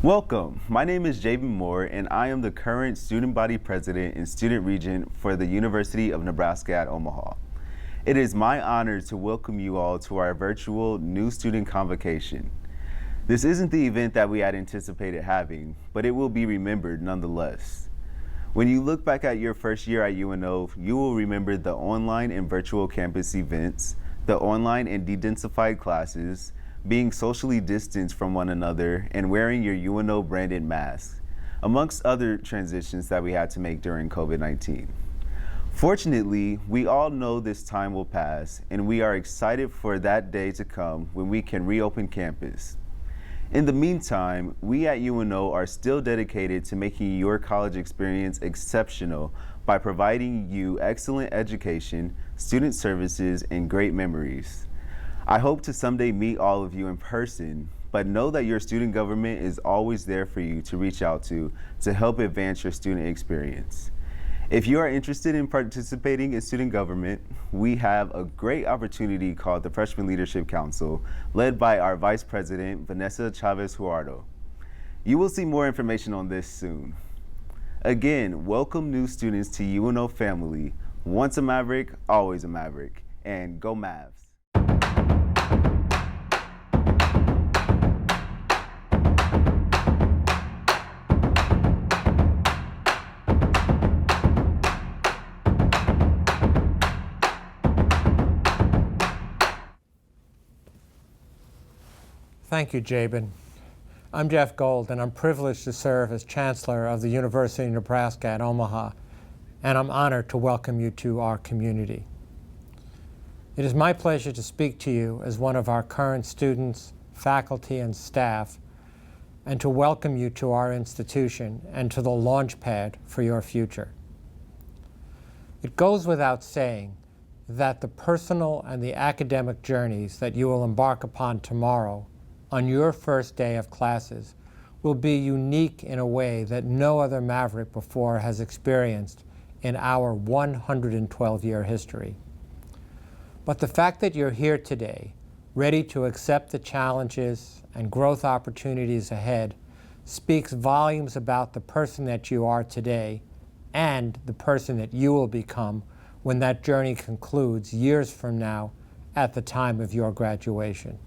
Welcome. My name is Javen Moore, and I am the current student body president and student regent for the University of Nebraska at Omaha. It is my honor to welcome you all to our virtual new student convocation. This isn't the event that we had anticipated having, but it will be remembered nonetheless. When you look back at your first year at UNO, you will remember the online and virtual campus events, the online and de-densified classes, being socially distanced from one another, and wearing your UNO branded mask, amongst other transitions that we had to make during COVID-19. Fortunately, we all know this time will pass, and we are excited for that day to come when we can reopen campus. In the meantime, we at UNO are still dedicated to making your college experience exceptional by providing you excellent education, student services, and great memories. I hope to someday meet all of you in person, but know that your student government is always there for you to reach out to help advance your student experience. If you are interested in participating in student government, we have a great opportunity called the Freshman Leadership Council, led by our Vice President, Vanessa Chavez-Huardo. You will see more information on this soon. Again, welcome new students to UNO family. Once a Maverick, always a Maverick, and go Mavs. Thank you, Jabin. I'm Jeff Gold, and I'm privileged to serve as Chancellor of the University of Nebraska at Omaha, and I'm honored to welcome you to our community. It is my pleasure to speak to you as one of our current students, faculty, and staff, and to welcome you to our institution and to the launch pad for your future. It goes without saying that the personal and the academic journeys that you will embark upon tomorrow on your first day of classes will be unique in a way that no other Maverick before has experienced in our 112-year history. But the fact that you're here today, ready to accept the challenges and growth opportunities ahead, speaks volumes about the person that you are today and the person that you will become when that journey concludes years from now at the time of your graduation.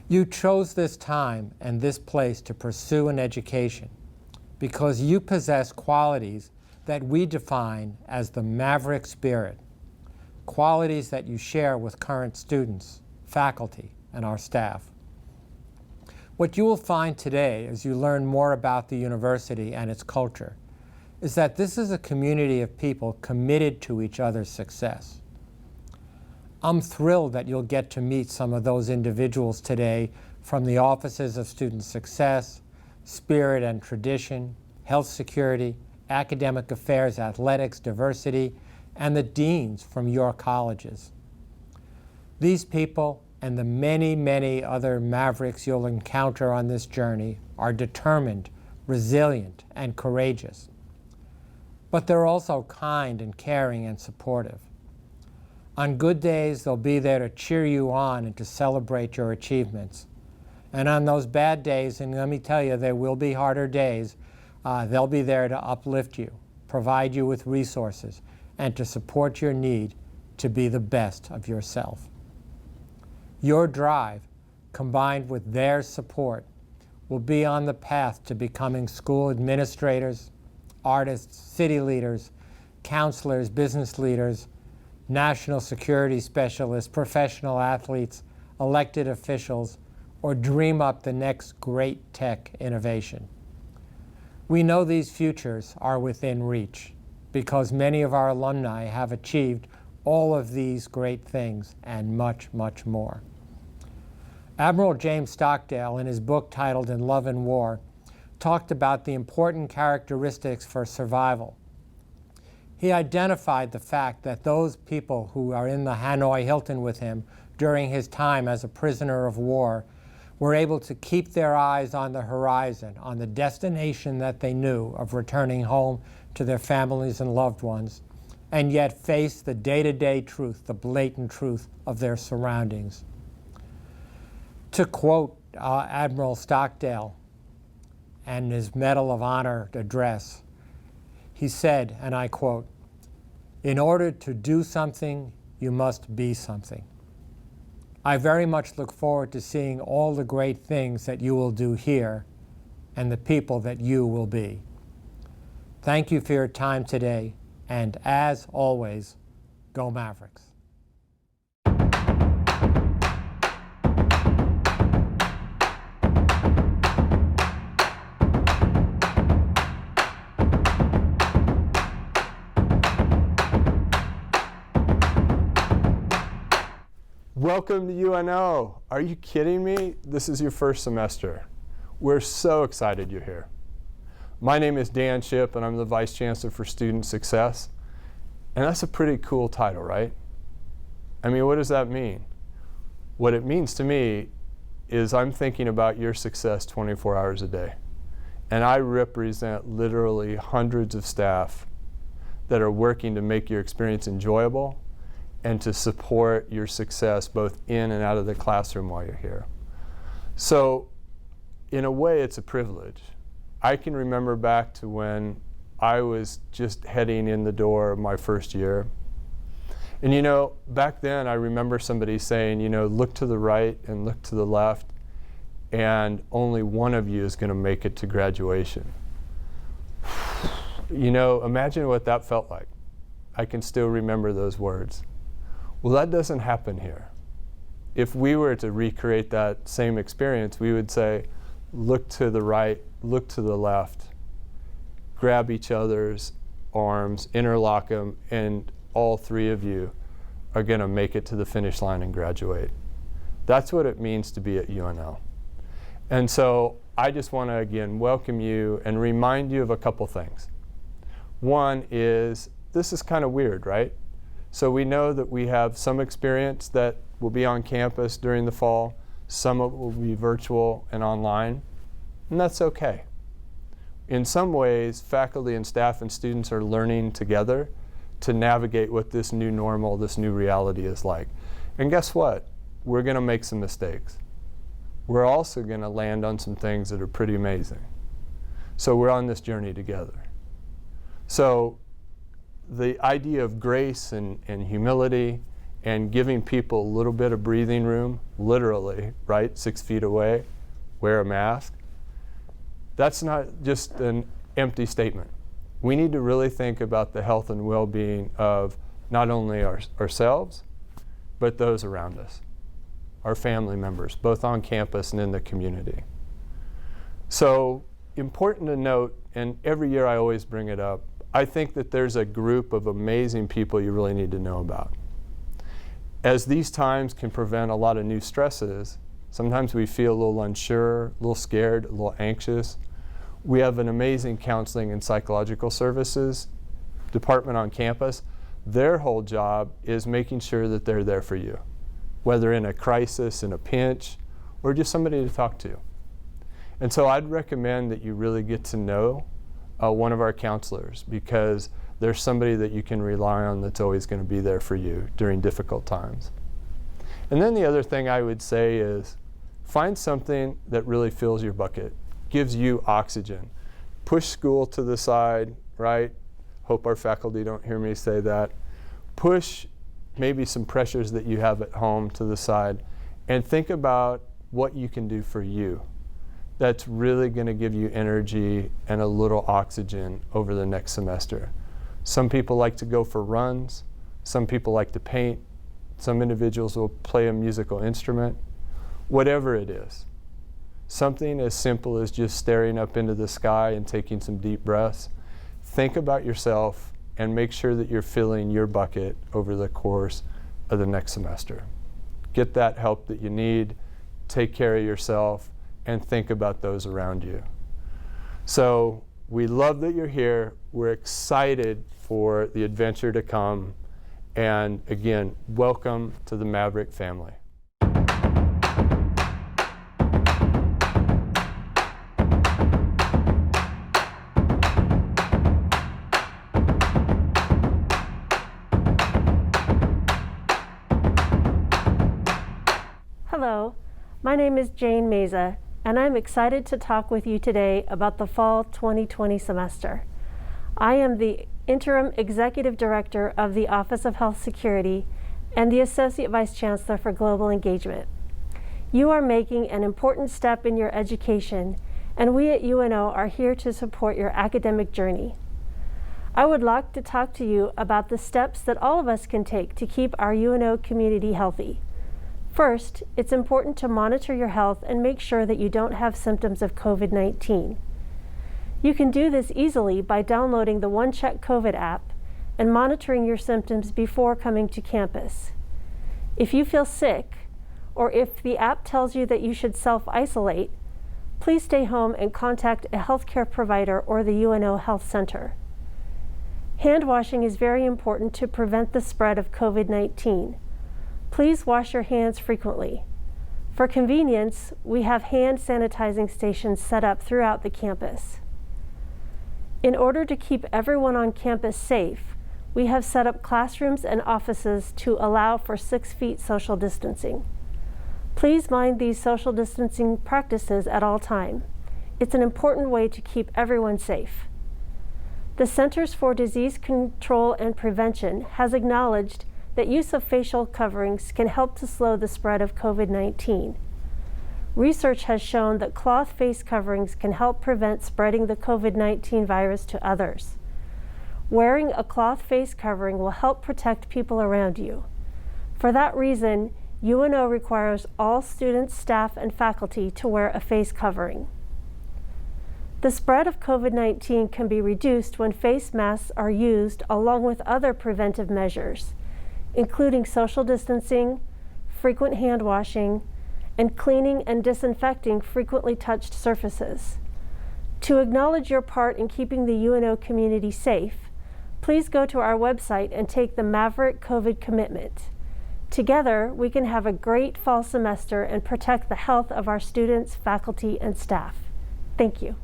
You chose this time and this place to pursue an education because you possess qualities that we define as the Maverick spirit, qualities that you share with current students, faculty, and our staff. What you will find today as you learn more about the university and its culture is that this is a community of people committed to each other's success. I'm thrilled that you'll get to meet some of those individuals today from the offices of Student Success, Spirit and Tradition, Health Security, Academic Affairs, Athletics, Diversity, and the deans from your colleges. These people and the many, many other Mavericks you'll encounter on this journey are determined, resilient, and courageous. But they're also kind and caring and supportive. On good days, they'll be there to cheer you on and to celebrate your achievements. And on those bad days, and let me tell you, there will be harder days, they'll be there to uplift you, provide you with resources, and to support your need to be the best of yourself. Your drive, combined with their support, will be on the path to becoming school administrators, artists, city leaders, counselors, business leaders, national security specialists, professional athletes, elected officials, or dream up the next great tech innovation. We know these futures are within reach because many of our alumni have achieved all of these great things and much, much more. Admiral James Stockdale, in his book titled In Love and War, talked about the important characteristics for survival. He identified the fact that those people who are in the Hanoi Hilton with him during his time as a prisoner of war were able to keep their eyes on the horizon, on the destination that they knew of returning home to their families and loved ones, and yet face the day-to-day truth, the blatant truth of their surroundings. To quote Admiral Stockdale, and his Medal of Honor address, he said, and I quote, "In order to do something, you must be something." I very much look forward to seeing all the great things that you will do here and the people that you will be. Thank you for your time today, and as always, go Mavericks. Welcome to UNO. Are you kidding me? This is your first semester. We're so excited you're here. My name is Dan Shipp, and I'm the Vice Chancellor for Student Success. And that's a pretty cool title, right? I mean, what does that mean? What it means to me is I'm thinking about your success 24 hours a day. And I represent literally hundreds of staff that are working to make your experience enjoyable and to support your success both in and out of the classroom while you're here. So in a way, it's a privilege. I can remember back to when I was just heading in the door of my first year. And you know, back then I remember somebody saying, you know, look to the right and look to the left, and only one of you is going to make it to graduation. You know, imagine what that felt like. I can still remember those words. Well, that doesn't happen here. If we were to recreate that same experience, we would say, look to the right, look to the left, grab each other's arms, interlock them, and all three of you are going to make it to the finish line and graduate. That's what it means to be at UNL. And so I just want to, again, welcome you and remind you of a couple things. One is, this is kind of weird, right? So we know that we have some experience that will be on campus during the fall. Some of it will be virtual and online, and that's okay. In some ways, faculty and staff and students are learning together to navigate what this new normal, this new reality is like. And guess what? We're going to make some mistakes. We're also going to land on some things that are pretty amazing. So we're on this journey together. So the idea of grace and humility and giving people a little bit of breathing room, literally, right, 6 feet away, wear a mask, that's not just an empty statement. We need to really think about the health and well-being of not only ourselves, but those around us, our family members, both on campus and in the community. So important to note, and every year I always bring it up, I think that there's a group of amazing people you really need to know about. As these times can prevent a lot of new stresses, sometimes we feel a little unsure, a little scared, a little anxious. We have an amazing counseling and psychological services department on campus. Their whole job is making sure that they're there for you, whether in a crisis, in a pinch, or just somebody to talk to. And so I'd recommend that you really get to know one of our counselors, because there's somebody that you can rely on that's always going to be there for you during difficult times. And then the other thing I would say is find something that really fills your bucket, gives you oxygen. Push school to the side, right? Hope our faculty don't hear me say that. Push maybe some pressures that you have at home to the side, and think about what you can do for you that's really going to give you energy and a little oxygen over the next semester. Some people like to go for runs. Some people like to paint. Some individuals will play a musical instrument. Whatever it is. Something as simple as just staring up into the sky and taking some deep breaths. Think about yourself and make sure that you're filling your bucket over the course of the next semester. Get that help that you need. Take care of yourself. And think about those around you. So we love that you're here. We're excited for the adventure to come. And again, welcome to the Maverick family. Hello, my name is Jane Meza, and I'm excited to talk with you today about the fall 2020 semester. I am the Interim Executive Director of the Office of Health Security and the Associate Vice Chancellor for Global Engagement. You are making an important step in your education, and we at UNO are here to support your academic journey. I would like to talk to you about the steps that all of us can take to keep our UNO community healthy. First, it's important to monitor your health and make sure that you don't have symptoms of COVID-19. You can do this easily by downloading the One Check COVID app and monitoring your symptoms before coming to campus. If you feel sick, or if the app tells you that you should self-isolate, please stay home and contact a healthcare provider or the UNO Health Center. Hand washing is very important to prevent the spread of COVID-19. Please wash your hands frequently. For convenience, we have hand sanitizing stations set up throughout the campus. In order to keep everyone on campus safe, we have set up classrooms and offices to allow for 6 feet social distancing. Please mind these social distancing practices at all time. It's an important way to keep everyone safe. The Centers for Disease Control and Prevention has acknowledged that use of facial coverings can help to slow the spread of COVID-19. Research has shown that cloth face coverings can help prevent spreading the COVID-19 virus to others. Wearing a cloth face covering will help protect people around you. For that reason, UNO requires all students, staff, and faculty to wear a face covering. The spread of COVID-19 can be reduced when face masks are used along with other preventive measures, including social distancing, frequent hand washing, and cleaning and disinfecting frequently touched surfaces. To acknowledge your part in keeping the UNO community safe, please go to our website and take the Maverick COVID commitment. Together, we can have a great fall semester and protect the health of our students, faculty, and staff. Thank you.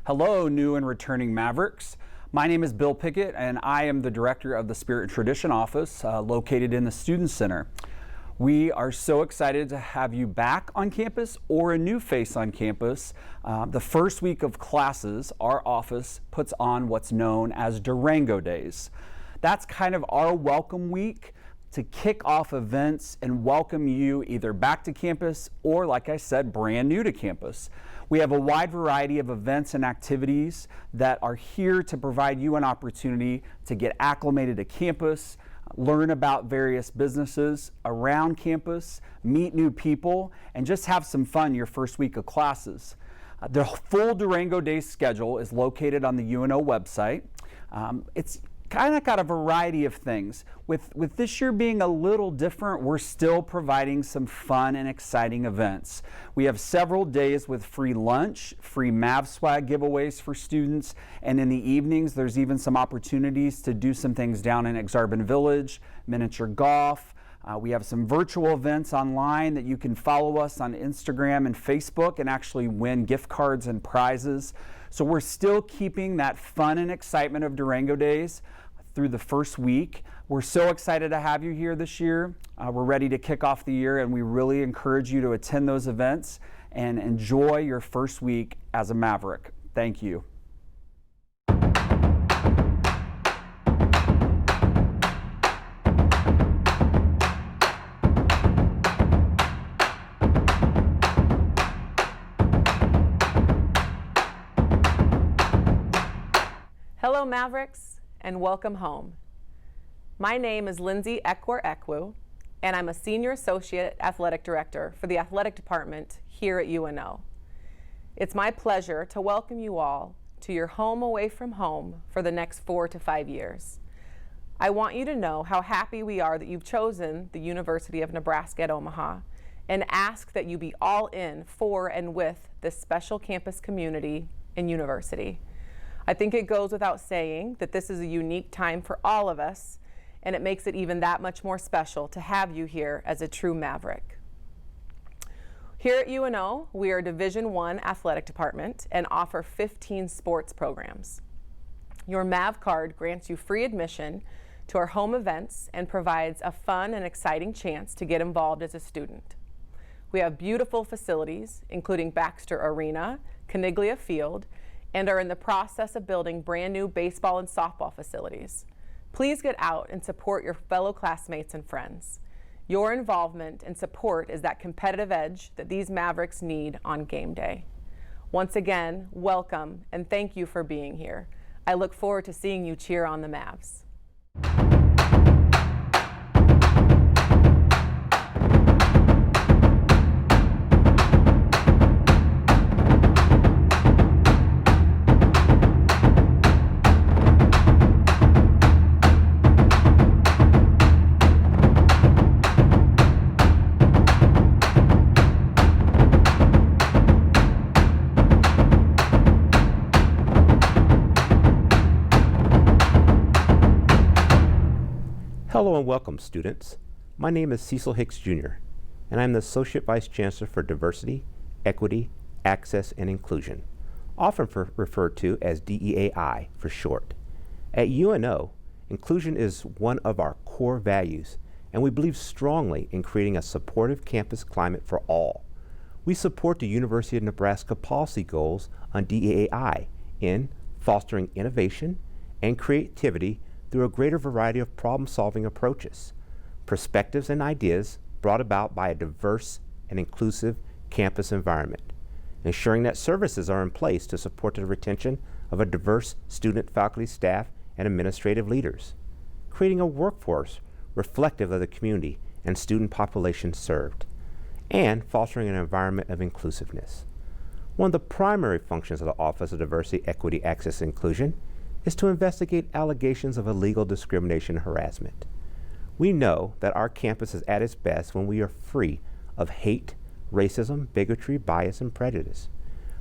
Hello, new and returning Mavericks. My name is Bill Pickett, and I am the director of the Spirit and Tradition Office located in the Student Center. We are so excited to have you back on campus or a new face on campus. The first week of classes, our office puts on what's known as Durango Days. That's kind of our welcome week to kick off events and welcome you either back to campus or, like I said, brand new to campus. We have a wide variety of events and activities that are here to provide you an opportunity to get acclimated to campus, learn about various businesses around campus, meet new people, and just have some fun your first week of classes. The full Durango Days schedule is located on the UNO website. It's kind of got a variety of things. With this year being a little different, we're still providing some fun and exciting events. We have several days with free lunch, free Mav swag giveaways for students, and in the evenings there's even some opportunities to do some things down in Exarban Village, miniature golf. We have some virtual events online that you can follow us on Instagram and Facebook and actually win gift cards and prizes. So we're still keeping that fun and excitement of Durango Days through the first week. We're so excited to have you here this year. We're ready to kick off the year, and we really encourage you to attend those events and enjoy your first week as a Maverick. Thank you. Hello, Mavericks, and welcome home. My name is Lindsay Ekwer-Ekwu, and I'm a Senior Associate Athletic Director for the Athletic Department here at UNO. It's my pleasure to welcome you all to your home away from home for the next 4 to 5 years. I want you to know how happy we are that you've chosen the University of Nebraska at Omaha, and ask that you be all in for and with this special campus community and university. I think it goes without saying that this is a unique time for all of us, and it makes it even that much more special to have you here as a true Maverick. Here at UNO, we are a Division I athletic department and offer 15 sports programs. Your MAV card grants you free admission to our home events and provides a fun and exciting chance to get involved as a student. We have beautiful facilities, including Baxter Arena, Caniglia Field, and are in the process of building brand new baseball and softball facilities. Please get out and support your fellow classmates and friends. Your involvement and support is that competitive edge that these Mavericks need on game day. Once again, welcome and thank you for being here. I look forward to seeing you cheer on the Mavs. Hello and welcome, students. My name is Cecil Hicks Jr., and I'm the Associate Vice Chancellor for Diversity, Equity, Access, and Inclusion, often referred to as DEAI for short. At UNO, inclusion is one of our core values, and we believe strongly in creating a supportive campus climate for all. We support the University of Nebraska policy goals on DEAI in fostering innovation and creativity through a greater variety of problem-solving approaches, perspectives and ideas brought about by a diverse and inclusive campus environment, ensuring that services are in place to support the retention of a diverse student, faculty, staff, and administrative leaders, creating a workforce reflective of the community and student population served, and fostering an environment of inclusiveness. One of the primary functions of the Office of Diversity, Equity, Access, and Inclusion is to investigate allegations of illegal discrimination and harassment. We know that our campus is at its best when we are free of hate, racism, bigotry, bias, and prejudice.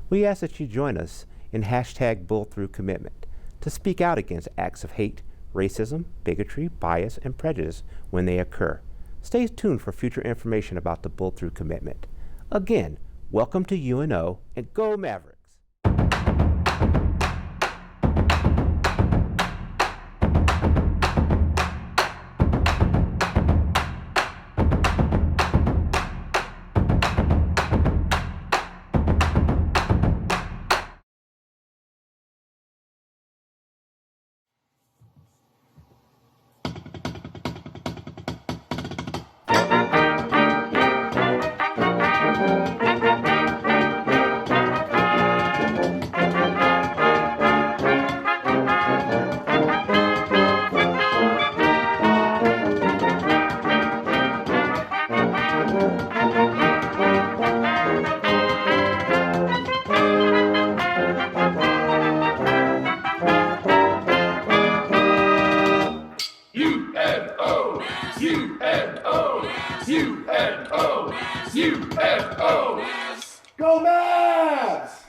We ask that you join us in #BullThroughCommitment to speak out against acts of hate, racism, bigotry, bias, and prejudice when they occur. Stay tuned for future information about the Bull Through Commitment. Again, welcome to UNO, and go Mavericks! UNO! UNO! Go Mavs!